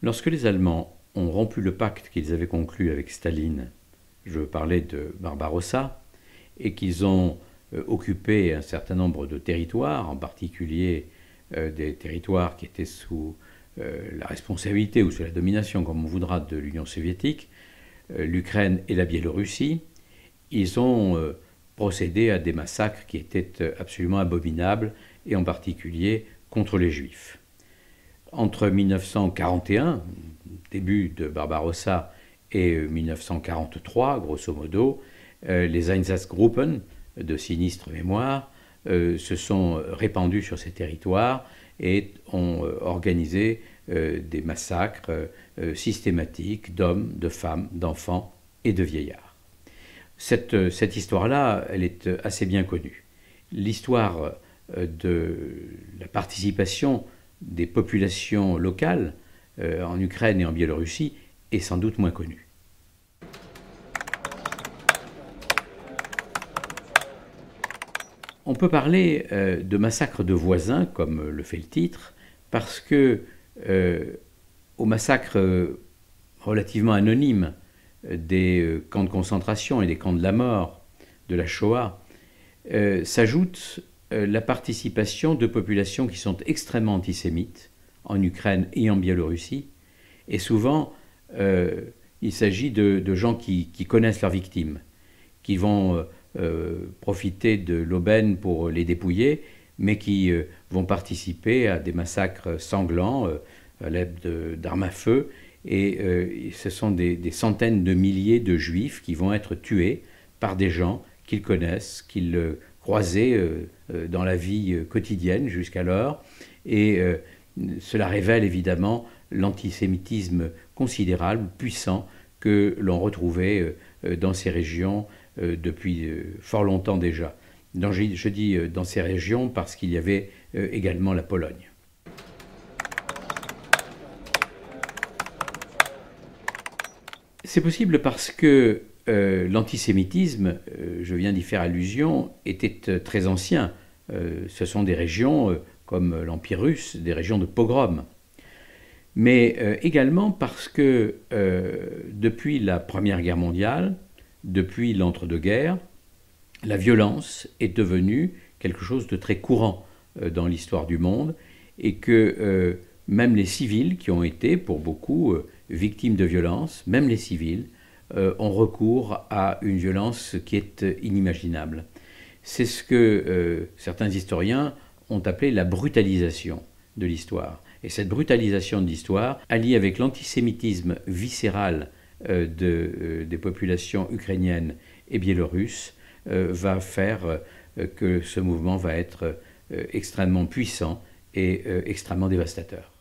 Lorsque les Allemands ont rompu le pacte qu'ils avaient conclu avec Staline, je parlais de Barbarossa, et qu'ils ont occupé un certain nombre de territoires, en particulier des territoires qui étaient sous la responsabilité ou sous la domination, comme on voudra, de l'Union soviétique, l'Ukraine et la Biélorussie, ils ont procédé à des massacres qui étaient absolument abominables, et en particulier contre les Juifs. Entre 1941, début de Barbarossa, et 1943, grosso modo, les Einsatzgruppen de sinistre mémoire se sont répandus sur ces territoires et ont organisé des massacres systématiques d'hommes, de femmes, d'enfants et de vieillards. Cette histoire-là, elle est assez bien connue. L'histoire de la participation des populations locales en Ukraine et en Biélorussie est sans doute moins connue. On peut parler de massacre de voisins, comme le fait le titre, parce que au massacre relativement anonyme des camps de concentration et des camps de la mort de la Shoah s'ajoute la participation de populations qui sont extrêmement antisémites en Ukraine et en Biélorussie, et souvent il s'agit de gens qui connaissent leurs victimes, qui vont profiter de l'aubaine pour les dépouiller, mais qui vont participer à des massacres sanglants à l'aide d'armes à feu, et ce sont des centaines de milliers de juifs qui vont être tués par des gens qu'ils connaissent, qu'ils croisaient dans la vie quotidienne jusqu'alors, et cela révèle évidemment l'antisémitisme considérable, puissant, que l'on retrouvait dans ces régions depuis fort longtemps déjà. Je dis dans ces régions parce qu'il y avait également la Pologne. C'est possible parce que l'antisémitisme, je viens d'y faire allusion, était très ancien. Ce sont des régions comme l'Empire russe, des régions de pogrom. Mais également parce que depuis la Première Guerre mondiale, depuis l'entre-deux-guerres, la violence est devenue quelque chose de très courant dans l'histoire du monde, et que même les civils qui ont été, pour beaucoup, victimes de violences, même les civils, ont recours à une violence qui est inimaginable. C'est ce que certains historiens ont appelé la brutalisation de l'histoire. Et cette brutalisation de l'histoire, alliée avec l'antisémitisme viscéral des populations ukrainiennes et biélorusses, va faire que ce mouvement va être extrêmement puissant et extrêmement dévastateur.